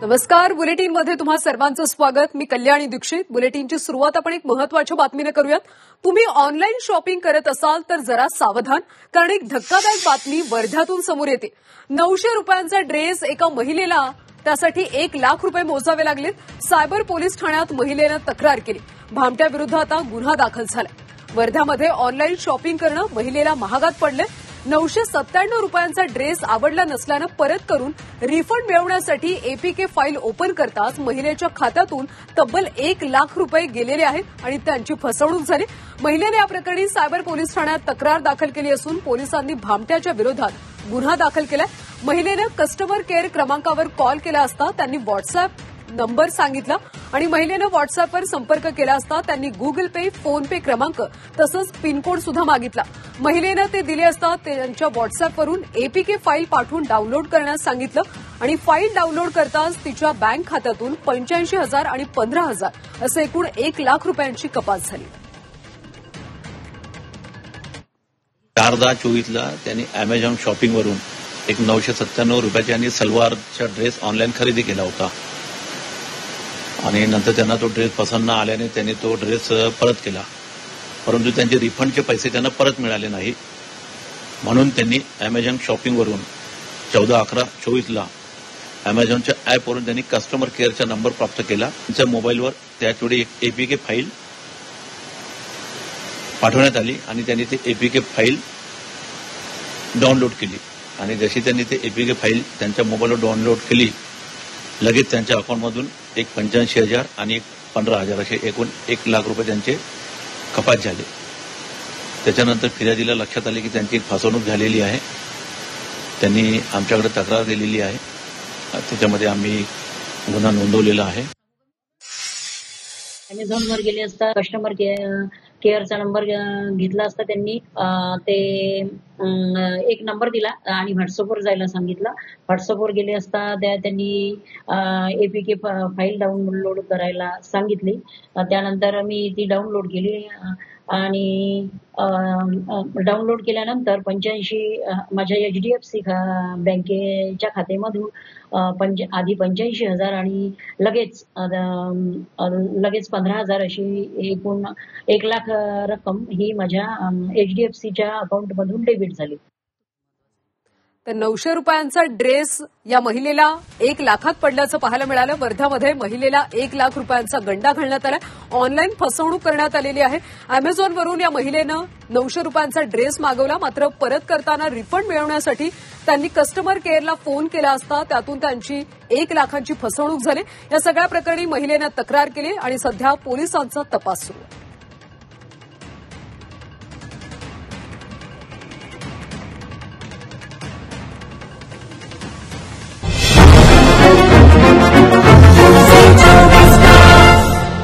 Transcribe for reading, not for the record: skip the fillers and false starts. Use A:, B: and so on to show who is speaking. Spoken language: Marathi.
A: नमस्कार. बुलेटिनमध्ये तुम्हा सर्वांचं स्वागत. मी कल्याणी दीक्षित. बुलेटिनची सुरुवात आपण एक महत्त्वाच्या बातमीने करूयात. तुम्ही ऑनलाईन शॉपिंग करत असाल तर जरा सावधान, कारण एक धक्कादायक बातमी वर्ध्यातून समोर येते. 900 रुपयांचा ड्रेस एका महिलेला त्यासाठी 1 लाख रुपये मोजावे लागलेत. सायबर पोलीस ठाण्यात महिलेनं तक्रार केली. भामट्याविरुद्ध आता गुन्हा दाखल झाला. वर्ध्यामध्ये ऑनलाईन शॉपिंग करणं महिलेला महागात पडले. 997 रुपयांचा ड्रेस आवडला नसल्यानं परत करून रिफंड मिळवण्यासाठी एपीके फाईल ओपन करताच महिलेच्या खात्यातून तब्बल 1 लाख रुपये गेलेले आहेत आणि त्यांची फसवणूक झाली. महिलेने या प्रकरणी सायबर पोलीस ठाण्यात तक्रार दाखल केली असून पोलिसांनी भामट्याच्या विरोधात गुन्हा दाखल केलाय. महिलेनं कस्टमर केअर क्रमांकावर कॉल केला असता त्यांनी व्हॉट्सअप नंबर सांगितला आणि महिलेनं व्हॉट्सअपवर संपर्क केला असता त्यांनी गुगल पे, फोन पे क्रमांक तसंच पिनकोड सुद्धा मागितला. महिलेनं ते दिले असता त्यांच्या व्हॉट्सअपवरून एपीके फाईल पाठवून डाऊनलोड करण्यास सांगितलं आणि फाईल डाऊनलोड करताच तिच्या बँक खात्यातून 85,000 आणि 15,000 असं एकूण 1 लाख रुपयांची कपात झाली.
B: 4/10/24 त्यांनी अॅमेझॉन शॉपिंगवरून एक 997 रुपयाची आणि सलवारचा ड्रेस ऑनलाईन खरेदी केला होता आणि नंतर त्यांना तो ड्रेस पसंत न आल्याने त्यांनी तो ड्रेस परत केला, परंतु त्यांचे रिफंडचे पैसे त्यांना परत मिळाले नाही. म्हणून त्यांनी अॅमेझॉन शॉपिंगवरून 14/11/24 अॅमेझॉनच्या ॲपवरून त्यांनी कस्टमर केअरचा नंबर प्राप्त केला. त्यांच्या मोबाईलवर त्याचवेळी एक एपीके फाईल पाठवण्यात आली आणि त्यांनी ते एपीके फाईल डाऊनलोड केली आणि जशी त्यांनी ते एपीके फाईल त्यांच्या मोबाईलवर डाऊनलोड केली, लगेच त्यांच्या अकाउंटमधून एक 85,000 आणि एक 15,000 असे एकूण 1 लाख रुपये त्यांचे कपात झाले. त्याच्यानंतर फिर्यादीला लक्षात आले की त्यांची एक फसवणूक झालेली आहे. त्यांनी आमच्याकडे तक्रार दिलेली आहे. त्याच्यामध्ये आम्ही गुन्हा नोंदवलेला आहे.
C: अमेझॉनवर गेले असता कस्टमर केअरचा नंबर घेतला असता त्यांनी ते एक नंबर दिला आणि व्हॉट्सअपवर जायला सांगितलं. व्हॉट्सअपवर गेले असता त्यांनी एपीके फाईल डाऊनलोड करायला सांगितली. त्यानंतर मी ती डाऊनलोड केली आणि डाऊनलोड केल्यानंतर 85 माझ्या HDFC बँकेच्या खात्यामधून आधी 85,000 आणि लगेच 15,000 अशी एकूण 1 लाख रक्कम ही माझ्या HDFCच्या अकाउंटमधून डेबिट झाली.
A: तर 900 रुपयांचा ड्रेस या महिलेला 1 लाखात पडल्याचं पाहायला मिळालं. वर्ध्यामध्ये महिलेला 1 लाख रुपयांचा गंडा घालण्यात आला. ऑनलाईन फसवणूक करण्यात आलेली आहे. अॅमेझॉनवरून या महिलेनं 900 रुपयांचा ड्रेस मागवला, मात्र परत करताना रिफंड मिळवण्यासाठी त्यांनी कस्टमर केअरला फोन केला असता त्यातून त्यांची 1 लाखांची फसवणूक झाली. या सगळ्या प्रकरणी महिलेनं तक्रार केली आणि सध्या पोलिसांचा तपास सुरू आहे.